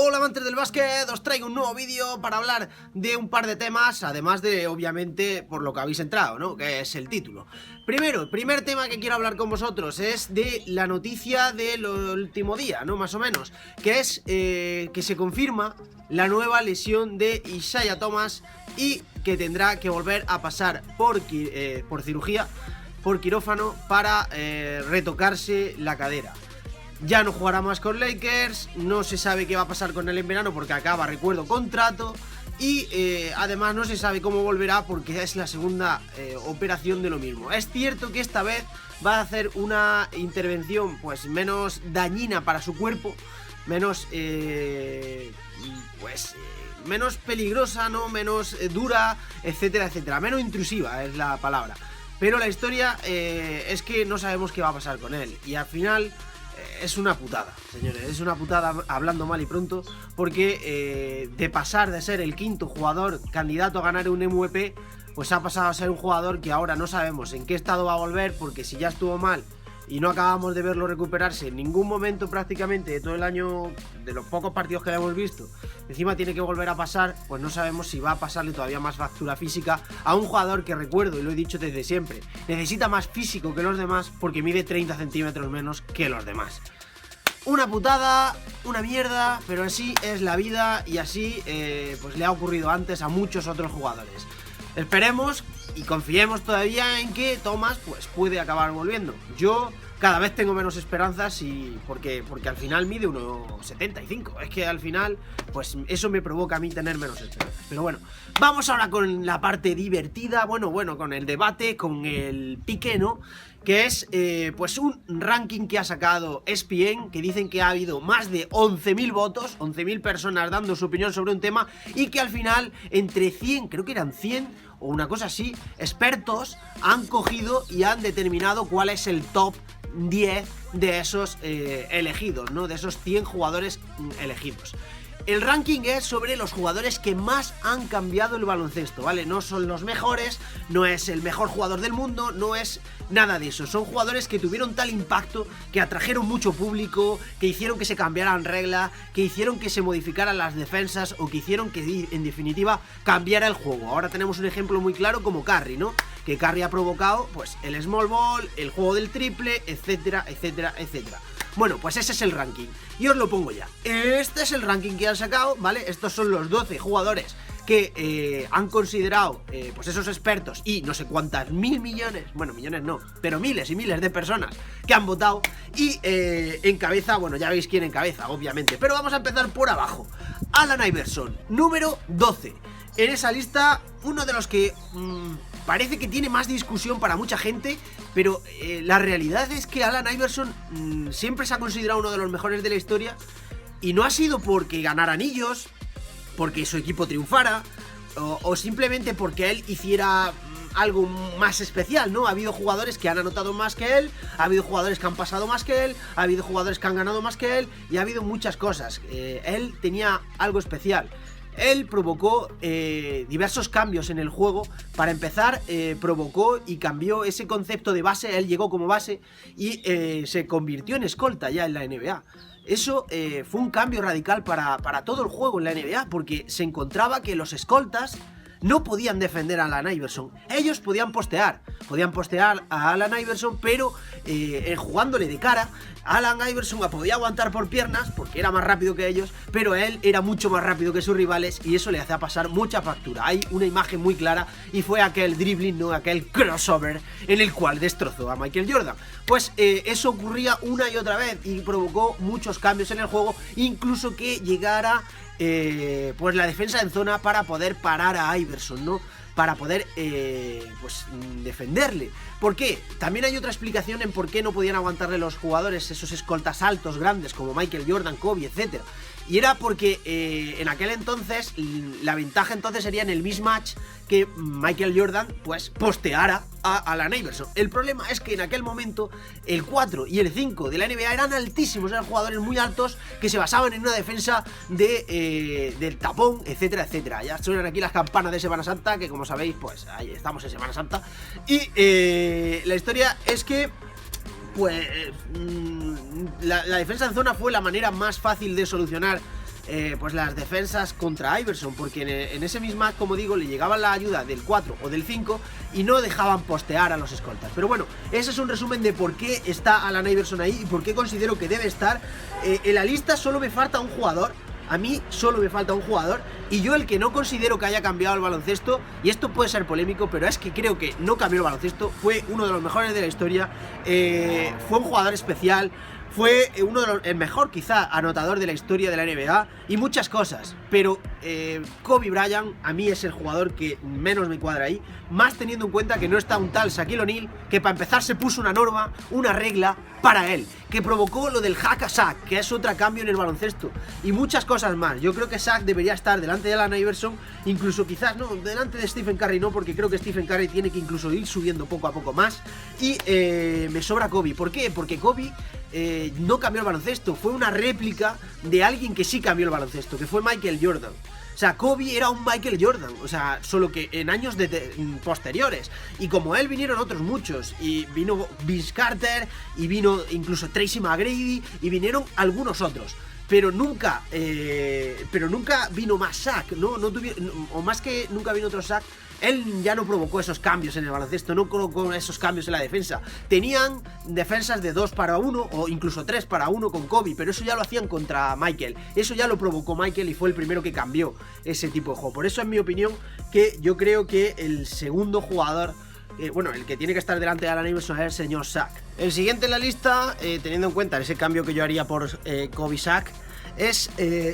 Hola amantes del básquet, os traigo un nuevo vídeo para hablar de un par de temas, además de, obviamente, por lo que habéis entrado, ¿no? Que es el título. Primero, el primer tema que quiero hablar con vosotros es de la noticia del último día, ¿no? Más o menos, que es que se confirma la nueva lesión de Isaiah Thomas y que tendrá que volver a pasar por cirugía, por quirófano, para retocarse la cadera. Ya no jugará más con Lakers, no se sabe qué va a pasar con él en verano porque acaba, recuerdo, contrato. Y además no se sabe cómo volverá porque es la segunda operación de lo mismo. Es cierto que esta vez va a hacer una intervención pues menos dañina para su cuerpo, menos menos peligrosa, ¿no? Menos dura, etcétera, etcétera. Menos intrusiva es la palabra. Pero la historia es que no sabemos qué va a pasar con él. Y al final es una putada, señores, es una putada, hablando mal y pronto, porque de pasar de ser el quinto jugador candidato a ganar un MVP, pues ha pasado a ser un jugador que ahora no sabemos en qué estado va a volver, porque si ya estuvo mal y no acabamos de verlo recuperarse en ningún momento prácticamente de todo el año, de los pocos partidos que le hemos visto, encima tiene que volver a pasar, pues no sabemos si va a pasarle todavía más factura física a un jugador que, recuerdo y lo he dicho desde siempre, necesita más físico que los demás porque mide 30 centímetros menos que los demás. Una putada, una mierda, pero así es la vida y así pues le ha ocurrido antes a muchos otros jugadores. Esperemos y confiemos todavía en que Thomas pues puede acabar volviendo. Yo cada vez tengo menos esperanzas porque al final mide 1,75. Es que al final pues eso me provoca a mí tener menos esperanzas. Pero bueno, vamos ahora con la parte divertida, bueno, con el debate, con el pique, ¿no? Que es pues un ranking que ha sacado ESPN, que dicen que ha habido más de 11.000 votos, 11.000 personas dando su opinión sobre un tema, y que al final entre 100, creo que eran 100 o una cosa así, expertos han cogido y han determinado cuál es el top 10 de esos elegidos, ¿no? De esos 100 jugadores elegidos. El ranking es sobre los jugadores que más han cambiado el baloncesto, ¿vale? No son los mejores, no es el mejor jugador del mundo, no es nada de eso. Son jugadores que tuvieron tal impacto, que atrajeron mucho público, que hicieron que se cambiaran reglas, que hicieron que se modificaran las defensas o que hicieron que, en definitiva, cambiara el juego. Ahora tenemos un ejemplo muy claro como Curry, ¿no? Que Curry ha provocado, pues, el small ball, el juego del triple, etcétera, etcétera, etcétera. Bueno, pues ese es el ranking y os lo pongo ya. Este es el ranking que han sacado, ¿vale? Estos son los 12 jugadores que han considerado pues esos expertos y no sé cuántas millones, bueno, millones no, pero miles y miles de personas que han votado. Y encabeza, bueno, ya veis quién encabeza, obviamente, pero vamos a empezar por abajo. Allen Iverson, número 12. En esa lista, uno de los que parece que tiene más discusión para mucha gente, pero la realidad es que Allen Iverson siempre se ha considerado uno de los mejores de la historia, y no ha sido porque ganara anillos, porque su equipo triunfara, o simplemente porque él hiciera algo más especial, ¿no? Ha habido jugadores que han anotado más que él, ha habido jugadores que han pasado más que él, ha habido jugadores que han ganado más que él, y ha habido muchas cosas. Él tenía algo especial. Él provocó diversos cambios en el juego. Para empezar, provocó y cambió ese concepto de base. Él llegó como base y se convirtió en escolta ya en la NBA. Eso fue un cambio radical para todo el juego en la NBA, porque se encontraba que los escoltas no podían defender a Allen Iverson. Ellos podían postear a Allen Iverson, pero jugándole de cara, Allen Iverson podía aguantar por piernas porque era más rápido que ellos, pero él era mucho más rápido que sus rivales y eso le hacía pasar mucha factura. Hay una imagen muy clara y fue aquel dribbling, no aquel crossover en el cual destrozó a Michael Jordan. Pues eso ocurría una y otra vez y provocó muchos cambios en el juego, incluso que llegara pues la defensa en zona para poder parar a Iverson, ¿no? Para poder pues defenderle. ¿Por qué? También hay otra explicación en por qué no podían aguantarle los jugadores, esos escoltas altos, grandes, como Michael Jordan, Kobe, etc. Y era porque en aquel entonces la ventaja entonces sería en el mismatch, que Michael Jordan pues posteara a Allen Iverson. El problema es que en aquel momento el 4 y el 5 de la NBA eran altísimos, eran jugadores muy altos que se basaban en una defensa del tapón, etcétera, etcétera. Ya suenan aquí las campanas de Semana Santa, que como sabéis pues ahí estamos en Semana Santa. Y la historia es que pues la defensa en zona fue la manera más fácil de solucionar pues las defensas contra Iverson, porque en ese misma, como digo, le llegaba la ayuda del 4 o del 5 y no dejaban postear a los escoltas. Pero bueno, ese es un resumen de por qué está Allen Iverson ahí y por qué considero que debe estar. En la lista solo me falta un jugador. A mí solo me falta un jugador y yo el que no considero que haya cambiado el baloncesto, y esto puede ser polémico, pero es que creo que no cambió el baloncesto, fue uno de los mejores de la historia, fue un jugador especial, fue el mejor quizá anotador de la historia de la NBA y muchas cosas, pero Kobe Bryant a mí es el jugador que menos me cuadra ahí, más teniendo en cuenta que no está un tal Shaquille O'Neal, que para empezar se puso una norma, una regla para él, que provocó lo del hack a Shaq, que es otro cambio en el baloncesto, y muchas cosas más. Yo creo que Shaq debería estar delante de Allen Iverson, incluso quizás no, delante de Stephen Curry no, porque creo que Stephen Curry tiene que incluso ir subiendo poco a poco más, y me sobra Kobe. ¿Por qué? Porque Kobe no cambió el baloncesto, fue una réplica de alguien que sí cambió el baloncesto, que fue Michael Jordan. O sea, Kobe era un Michael Jordan, o sea, solo que en años posteriores. Y como él vinieron otros muchos, y vino Vince Carter, y vino incluso Tracy McGrady, y vinieron algunos otros. Pero nunca vino más Shaq, ¿no? O más que nunca vino otro Shaq. Él ya no provocó esos cambios en el baloncesto, no provocó esos cambios en la defensa. Tenían defensas de 2 para 1 o incluso 3 para 1 con Kobe, pero eso ya lo hacían contra Michael. Eso ya lo provocó Michael y fue el primero que cambió ese tipo de juego. Por eso, en mi opinión, que yo creo que el segundo jugador, bueno, el que tiene que estar delante de Allen Iverson es el señor Shaq. El siguiente en la lista, teniendo en cuenta ese cambio que yo haría por Kobe Shaq, es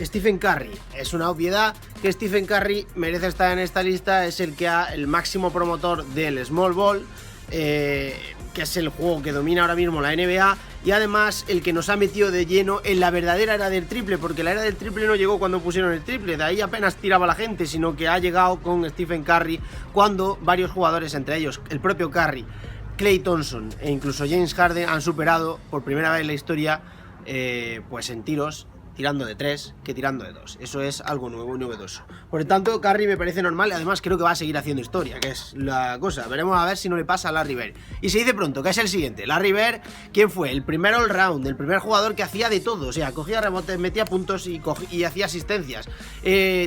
Stephen Curry. Es una obviedad que Stephen Curry merece estar en esta lista. Es el máximo promotor del small ball, que es el juego que domina ahora mismo la NBA, y además el que nos ha metido de lleno en la verdadera era del triple, porque la era del triple no llegó cuando pusieron el triple, de ahí apenas tiraba la gente, sino que ha llegado con Stephen Curry, cuando varios jugadores, entre ellos el propio Curry, Klay Thompson e incluso James Harden, han superado por primera vez en la historia, pues en tiros, tirando de 3 que tirando de 2. Eso es algo nuevo y novedoso. Por lo tanto, Curry me parece normal y además creo que va a seguir haciendo historia, que es la cosa. Veremos a ver si no le pasa a Larry Bird. Y se dice pronto que es el siguiente. Larry Bird, ¿quién fue? El primer all-round, el primer jugador que hacía de todo. O sea, cogía rebotes, metía puntos y hacía asistencias.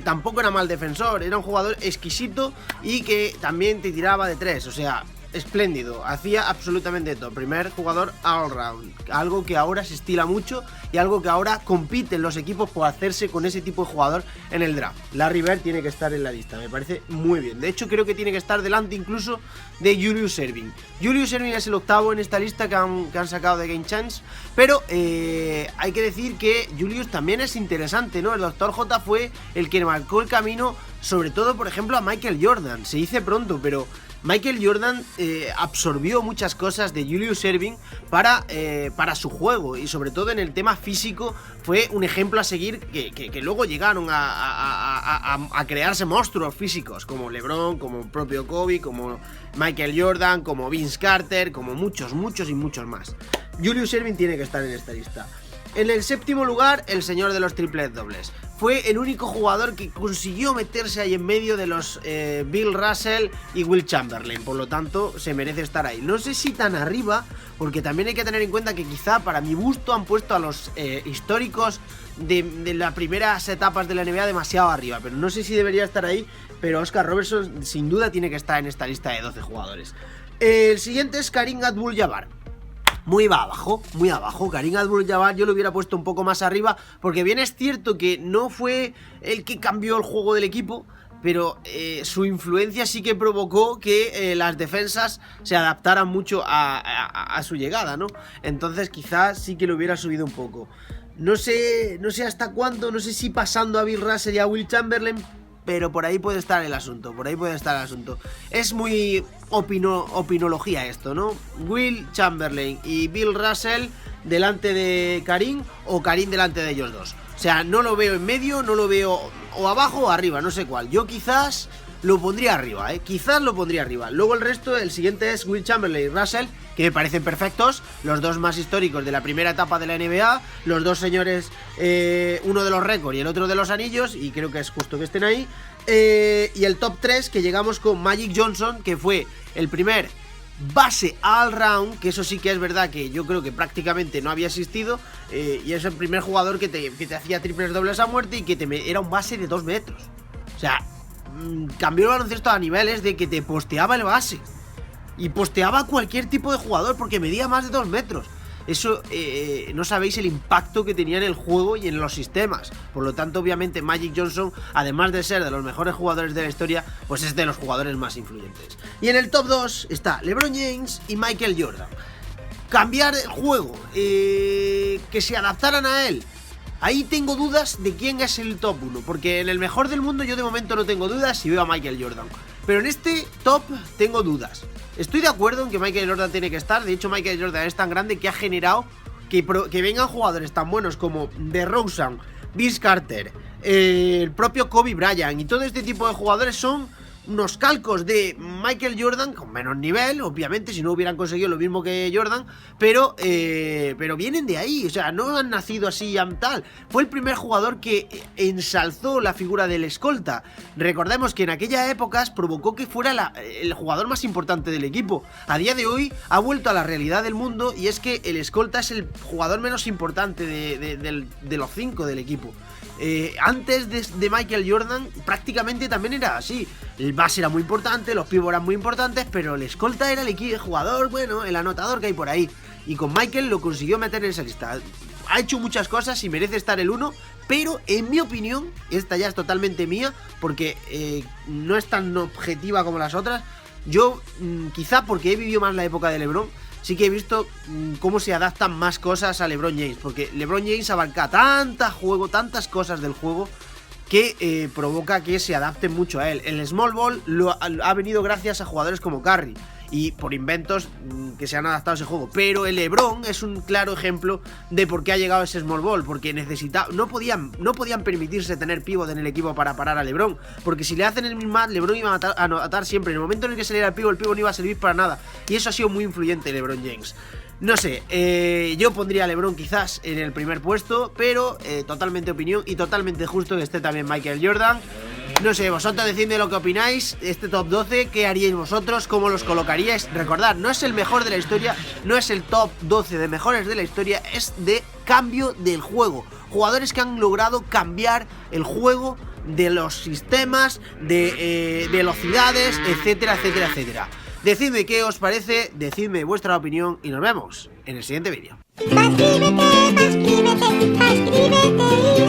Tampoco era mal defensor, era un jugador exquisito y que también te tiraba de 3. O sea, espléndido, hacía absolutamente todo. Primer jugador all round, algo que ahora se estila mucho y algo que ahora compiten los equipos por hacerse con ese tipo de jugador en el draft. Larry Bird tiene que estar en la lista, me parece muy bien. De hecho, creo que tiene que estar delante incluso de Julius Erving. Julius Erving es el octavo en esta lista que han sacado de Game Chance, pero hay que decir que Julius también es interesante, ¿no? El Dr. J fue el que marcó el camino, sobre todo, por ejemplo, a Michael Jordan. Se dice pronto, pero Michael Jordan absorbió muchas cosas de Julius Erving para su juego, y sobre todo en el tema físico fue un ejemplo a seguir, que luego llegaron a crearse monstruos físicos como LeBron, como el propio Kobe, como Michael Jordan, como Vince Carter, como muchos y muchos más. Julius Erving tiene que estar en esta lista. En el séptimo lugar, el señor de los triples dobles. Fue el único jugador que consiguió meterse ahí en medio de los Bill Russell y Will Chamberlain. Por lo tanto, se merece estar ahí. No sé si tan arriba, porque también hay que tener en cuenta que quizá para mi gusto han puesto a los históricos de las primeras etapas de la NBA demasiado arriba. Pero no sé si debería estar ahí, pero Oscar Robertson sin duda tiene que estar en esta lista de 12 jugadores. El siguiente es Kareem Abdul-Jabbar. Muy abajo, Kareem Abdul-Jabbar yo lo hubiera puesto un poco más arriba, porque bien es cierto que no fue el que cambió el juego del equipo, pero su influencia sí que provocó que las defensas se adaptaran mucho a su llegada, ¿no? Entonces quizás sí que lo hubiera subido un poco. No sé hasta cuánto, no sé si pasando a Bill Russell y a Will Chamberlain, pero por ahí puede estar el asunto, Es muy opinología esto, ¿no? Will Chamberlain y Bill Russell delante de Kareem, o Kareem delante de ellos dos. O sea, no lo veo en medio, no lo veo o abajo o arriba, no sé cuál. Yo quizás lo pondría arriba, Luego el resto, el siguiente es Will Chamberlain y Russell, que me parecen perfectos, los dos más históricos de la primera etapa de la NBA, los dos señores, uno de los récords y el otro de los anillos, y creo que es justo que estén ahí. Y el top 3, que llegamos con Magic Johnson, que fue el primer base all round, que eso sí que es verdad que yo creo que prácticamente no había existido, y es el primer jugador que te hacía triples dobles a muerte y que era un base de 2 metros. O sea, cambió el baloncesto a niveles de que te posteaba el base y posteaba a cualquier tipo de jugador porque medía más de 2 metros. Eso, no sabéis el impacto que tenía en el juego y en los sistemas. Por lo tanto, obviamente Magic Johnson, además de ser de los mejores jugadores de la historia, pues es de los jugadores más influyentes. Y en el top 2 está LeBron James y Michael Jordan. Cambiar el juego, que se adaptaran a él. Ahí tengo dudas de quién es el top 1, porque en el mejor del mundo yo de momento no tengo dudas si veo a Michael Jordan. Pero en este top tengo dudas. Estoy de acuerdo en que Michael Jordan tiene que estar. De hecho, Michael Jordan es tan grande que ha generado que vengan jugadores tan buenos como DeRozan, Vince Carter, el propio Kobe Bryant y todo este tipo de jugadores son unos calcos de Michael Jordan con menos nivel, obviamente, si no hubieran conseguido lo mismo que Jordan, pero vienen de ahí, o sea, no han nacido así tal. Fue el primer jugador que ensalzó la figura del escolta. Recordemos que en aquellas épocas provocó que fuera el jugador más importante del equipo. A día de hoy ha vuelto a la realidad del mundo y es que el escolta es el jugador menos importante de los 5 del equipo. Antes de Michael Jordan prácticamente también era así. El base era muy importante, los pivos eran muy importantes, pero el escolta era el jugador, bueno, el anotador que hay por ahí. Y con Michael lo consiguió meter en esa lista. Ha hecho muchas cosas y merece estar el 1, pero en mi opinión, esta ya es totalmente mía, porque no es tan objetiva como las otras. Yo, quizá porque he vivido más la época de LeBron, sí que he visto cómo se adaptan más cosas a LeBron James, porque LeBron James abarca tantas cosas del juego que provoca que se adapte mucho a él. El small ball ha venido gracias a jugadores como Curry y por inventos que se han adaptado a ese juego, pero el LeBron es un claro ejemplo de por qué ha llegado ese small ball, porque no podían permitirse tener pívot en el equipo para parar a LeBron, porque si le hacen el mismatch, LeBron iba a anotar siempre. En el momento en el que saliera el pívot no iba a servir para nada, y eso ha sido muy influyente en LeBron James. No sé, yo pondría a LeBron quizás en el primer puesto, pero totalmente opinión y totalmente justo que esté también Michael Jordan. No sé, vosotros decidme lo que opináis. Este top 12, ¿qué haríais vosotros? ¿Cómo los colocaríais? Recordad, no es el mejor de la historia, no es el top 12 de mejores de la historia, es de cambio del juego. Jugadores que han logrado cambiar el juego de los sistemas, de velocidades, etcétera, etcétera, etcétera. Decidme qué os parece, decidme vuestra opinión y nos vemos en el siguiente vídeo. Suscríbete, suscríbete, suscríbete.